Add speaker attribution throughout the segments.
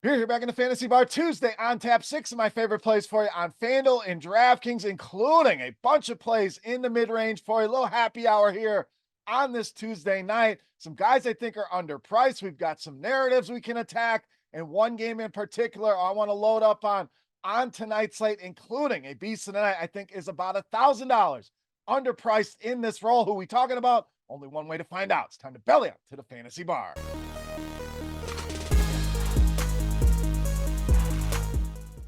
Speaker 1: Here back in the Fantasy Bar Tuesday on tap. 6 of my favorite plays for you on FanDuel and DraftKings, including a bunch of plays in the mid-range for you. A little happy hour here on this Tuesday night. Some guys I think are underpriced. We've got some narratives we can attack, and one game in particular I want to load up on tonight's slate, including a beast of the night I think is about $1,000 underpriced in this role. Who we talking about? Only one way to find out. It's time to belly up to the Fantasy Bar.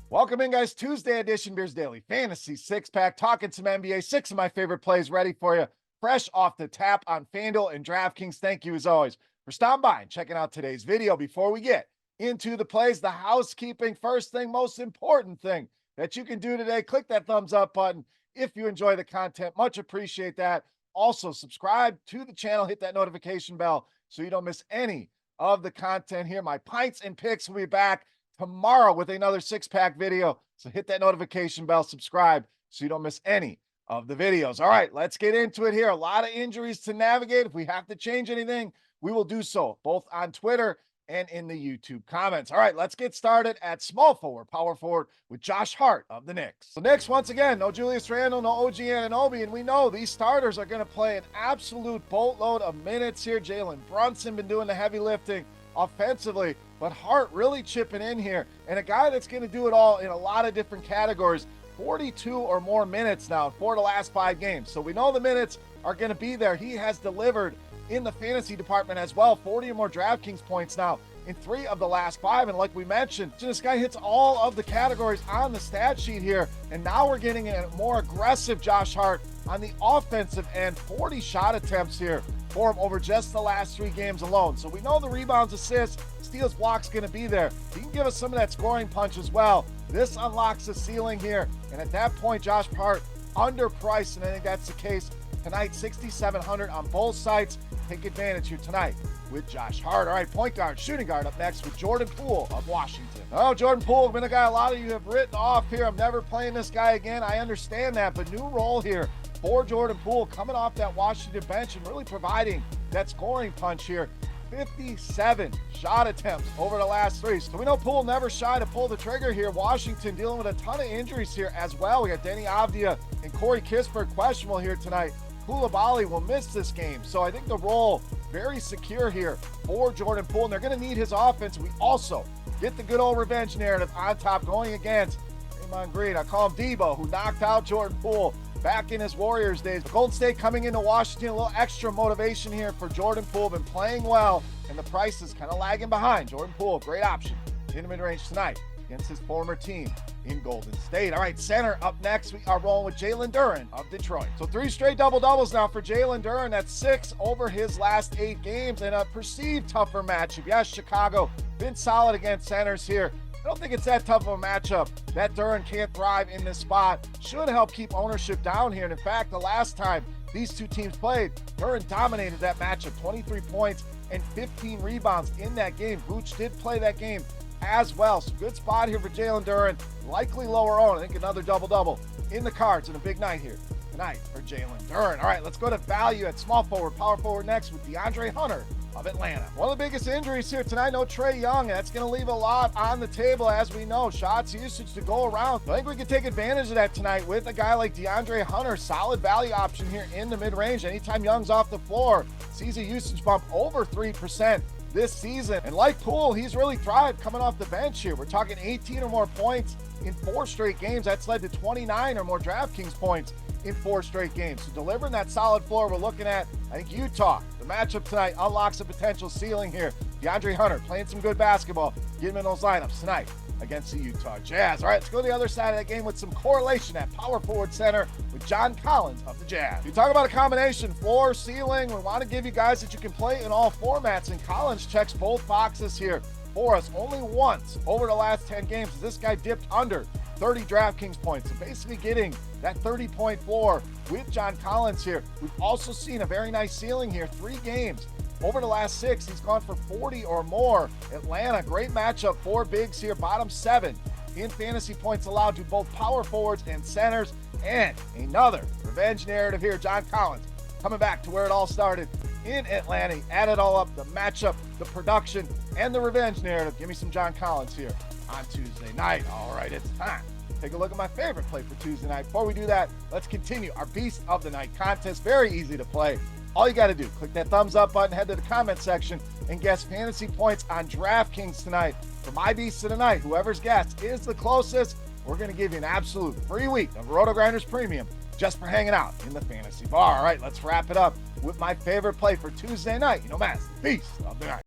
Speaker 1: Welcome in, guys. Tuesday edition, Beers Daily Fantasy Six-Pack. Talking some NBA. 6 of my favorite plays ready for you, fresh off the tap on FanDuel and DraftKings. Thank you, as always, for stopping by and checking out today's video. Before we get into the plays, the housekeeping, first thing, most important thing that you can do today, click that thumbs up button if you enjoy the content. Much appreciate that. Also, subscribe to the channel, hit that notification bell so you don't miss any of the content here. My pints and picks will be back tomorrow with another six-pack video. So hit that notification bell, subscribe so you don't miss any of the videos. All right, let's get into it here. A lot of injuries to navigate. If we have to change anything, we will do so both on Twitter and in the YouTube comments. All right, let's get started at small forward, power forward with Josh Hart of the Knicks. The Knicks, once again, no Julius Randle, no OG Anunoby, and we know these starters are going to play an absolute boatload of minutes here. Jalen Brunson been doing the heavy lifting offensively, but Hart really chipping in here, and a guy that's going to do it all in a lot of different categories. 42 or more minutes now for the last 5 games. So we know the minutes are going to be there. He has delivered in the fantasy department as well. 40 or more DraftKings points now in 3 of the last 5. And like we mentioned, this guy hits all of the categories on the stat sheet here. And now we're getting a more aggressive Josh Hart on the offensive end. 40 shot attempts here for him over just the last 3 games alone. So we know the rebounds, assists, steals, blocks going to be there. He can give us some of that scoring punch as well. This unlocks the ceiling here. And at that point, Josh Hart underpriced, and I think that's the case tonight. 6,700 on both sites. Take advantage here tonight with Josh Hart. All right, point guard, shooting guard up next with Jordan Poole of Washington. Oh, Jordan Poole, been a guy a lot of you have written off here. I'm never playing this guy again. I understand that, but new role here for Jordan Poole, coming off that Washington bench and really providing that scoring punch here. 57 shot attempts over the last 3. So we know Poole never shy to pull the trigger here. Washington dealing with a ton of injuries here as well. We got Denny Avdia and Corey Kispert questionable here tonight. Koulibaly will miss this game. So I think the role very secure here for Jordan Poole, and they're going to need his offense. We also get the good old revenge narrative on top going against Draymond Green. I call him Debo, who knocked out Jordan Poole back in his Warriors days. Golden State coming into Washington, a little extra motivation here for Jordan Poole. Been playing well, and the price is kind of lagging behind. Jordan Poole, great option in the mid-range tonight against his former team in Golden State. All right, center up next. We are rolling with Jaylen Duran of Detroit. So 3 straight double-doubles now for Jaylen Duran. That's 6 over his last 8 games, and a perceived tougher matchup. Yes, Chicago been solid against centers here. I don't think it's that tough of a matchup that Duran can't thrive in this spot. Should help keep ownership down here. And in fact, the last time these two teams played, Duran dominated that matchup. 23 points and 15 rebounds in that game. Vooch did play that game as well. So good spot here for Jaylen Duran. Likely lower own. I think another double-double in the cards and a big night here tonight for Jaylen Duran. All right, let's go to value at small forward, power forward next with DeAndre Hunter of Atlanta. One of the biggest injuries here tonight, no Trae Young. That's going to leave a lot on the table, as we know. Shots usage to go around. I think we can take advantage of that tonight with a guy like DeAndre Hunter. Solid value option here in the mid-range. Anytime Young's off the floor, sees a usage bump over 3% this season. And like Poole, he's really thrived coming off the bench here. We're talking 18 or more points in 4 straight games. That's led to 29 or more DraftKings points in 4 straight games. So delivering that solid floor, we're looking at, I think, Utah. The matchup tonight unlocks a potential ceiling here. DeAndre Hunter playing some good basketball, getting in those lineups tonight against the Utah Jazz. All right, let's go to the other side of that game with some correlation at power forward center with John Collins of the Jazz. You talk about a combination, floor, ceiling. We want to give you guys that you can play in all formats, and Collins checks both boxes here for us. Only once over the last 10 games has this guy dipped under 30 DraftKings points. So basically getting that 30-point floor with John Collins here. We've also seen a very nice ceiling here. 3 games over the last 6, he's gone for 40 or more. Atlanta, great matchup. 4 bigs here, bottom 7 in fantasy points allowed to both power forwards and centers. And another revenge narrative here. John Collins coming back to where it all started in Atlanta. He added all up, the matchup, the production, and the revenge narrative. Give me some John Collins here on Tuesday night. All right, it's time. Take a look at my favorite play for Tuesday night. Before we do that, let's continue our Beast of the Night contest. Very easy to play. All you got to do, click that thumbs up button, head to the comment section, and guess fantasy points on DraftKings tonight. For my Beast of the Night, whoever's guess is the closest, we're going to give you an absolute free week of RotoGrinders Premium just for hanging out in the fantasy bar. All right, let's wrap it up with my favorite play for Tuesday night. You know, Matt's the Beast of the Night.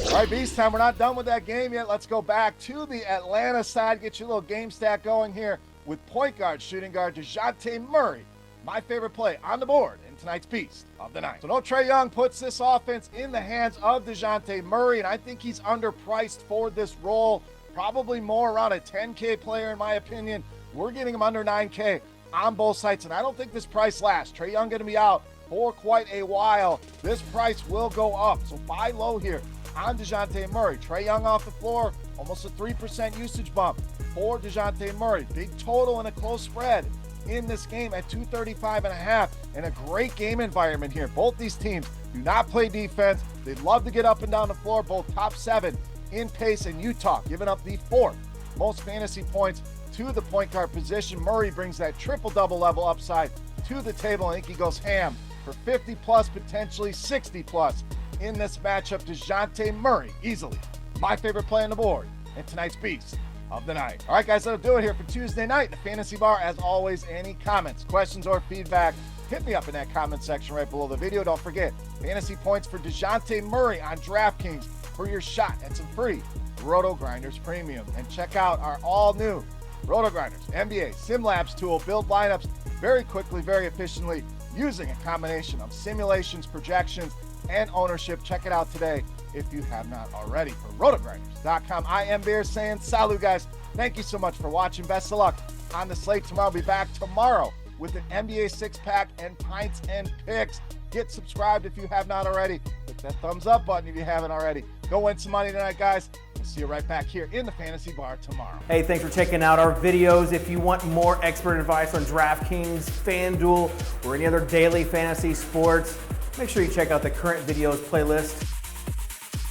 Speaker 1: All right, Beast time. We're not done with that game yet. Let's go back to the Atlanta side, get your little game stack going here with point guard, shooting guard Dejounte Murray. My favorite play on the board in tonight's Beast of the Night. So no Trae Young puts this offense in the hands of Dejounte Murray, and I think he's underpriced for this role. Probably more around a 10K player in my opinion. We're getting him under 9K on both sites, and I don't think this price lasts. Trae Young going to be out for quite a while. This price will go up, so buy low here on Dejounte Murray. Trae Young off the floor, almost a 3% usage bump for Dejounte Murray. Big total and a close spread in this game at 235.5, and a great game environment here. Both these teams do not play defense. They love to get up and down the floor, both top 7 in pace, in Utah giving up the 4th most fantasy points to the point guard position. Murray brings that triple-double level upside to the table. I think he goes ham for 50+, potentially 60+ in this matchup. Dejounte Murray, easily my favorite play on the board and tonight's Beast of the Night. All right, guys, that'll do it here for Tuesday night. The Fantasy Bar, as always, any comments, questions, or feedback, hit me up in that comment section right below the video. Don't forget, fantasy points for Dejounte Murray on DraftKings for your shot at some free RotoGrinders Premium. And check out our all-new RotoGrinders NBA SimLabs tool. Build lineups very quickly, very efficiently, using a combination of simulations, projections, and ownership. Check it out today if you have not already for RotoGrinders.com. I am Bear saying salut, guys. Thank you so much for watching. Best of luck on the slate tomorrow. I'll be back tomorrow with an NBA six-pack and pints and picks. Get subscribed if you have not already. Click that thumbs up button if you haven't already. Go win some money tonight, guys. We'll see you right back here in the Fantasy Bar tomorrow.
Speaker 2: Hey, thanks for checking out our videos. If you want more expert advice on DraftKings, FanDuel, or any other daily fantasy sports, make sure you check out the current videos playlist